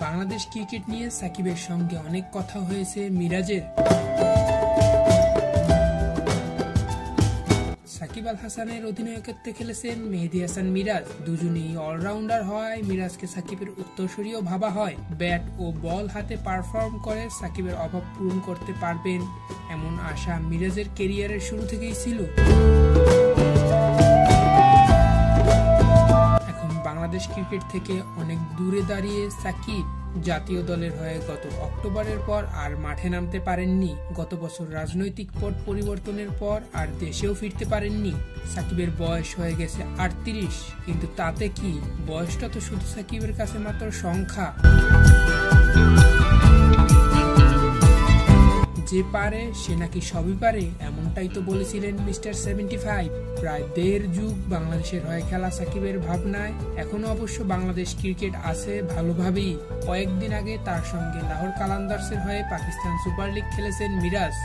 Bangladesh cricket নিয়ে সাকিবের সঙ্গে অনেক কথা হয়েছে মিরাজের। সাকিব আল হাসানের অধিনায়কত্বে খেলেছেন মেহেদী হাসান মিরাজ। দুজনেই অলরাউন্ডার হওয়ায় মিরাজকে সাকিবের উত্তরসূরিও ভাবা হয়। ব্যাট ও বল হাতে পারফর্ম করে সাকিবের অভাব পূরণ করতে পারবেন এমন আশা মিরাজের ক্যারিয়ারের শুরু থেকেই ছিল। এখন বাংলাদেশ ক্রিকেট থেকে অনেক দূরে দাঁড়িয়ে সাকিব জাতীয় দলের হয়ে গত অক্টোবরের পর আর মাঠে নামতে পারেননি। গত বছর রাজনৈতিক পট পরিবর্তনের পর আর দেশেও ফিরতে পারেননি। সাকিবের বয়স হয়ে গেছে 38, কিন্তু তাতে কি, বয়সটা তো শুধু সাকিবের কাছে মাত্র সংখ্যা। যে পারে সে নাকি সবই পারে, এমনটাই তো বলেছিলেন মিস্টার 75। প্রায় 1.5 যুগ বাংলাদেশের হয়ে খেলা সাকিবের ভাবনায় এখনো অবশ্য বাংলাদেশ ক্রিকেট আছে ভালোভাবেই। কয়েকদিন আগে তার সঙ্গে লাহোর কালান্দার্সের হয়ে পাকিস্তান সুপার লিগ খেলেছেন মিরাজ।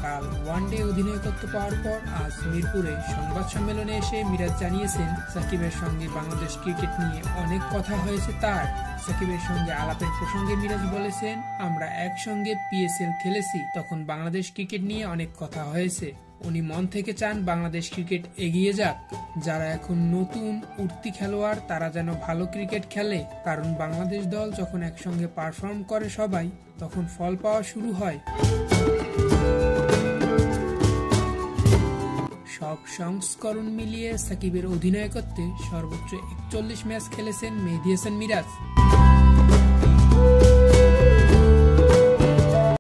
কাল ওয়ানডে অধিনায়কত্ব পাওয়ার পর আজ মিরপুরে সংবাদ সম্মেলনে এসে মিরাজ জানিয়েছেন সাকিবের সঙ্গে বাংলাদেশ ক্রিকেট নিয়ে অনেক কথা হয়েছে তার। সাকিবের সঙ্গে আলাপের প্রসঙ্গে মিরাজ বলেছেন, আমরা একসঙ্গে PSL খেলেছি, তখন বাংলাদেশ ক্রিকেট নিয়ে অনেক কথা হয়েছে। উনি মন থেকে চান বাংলাদেশ ক্রিকেট এগিয়ে যাক। যারা এখন নতুন উঠতি খেলোয়াড় তারা যেন ভালো ক্রিকেট খেলে, কারণ বাংলাদেশ দল যখন একসঙ্গে পারফর্ম করে সবাই, তখন ফল পাওয়া শুরু হয়। সব সংস্করণ মিলিয়ে সাকিবের অধিনায়কত্বে সর্বোচ্চ 41 ম্যাচ খেলেছেন মেহেদী হাসান মিরাজ।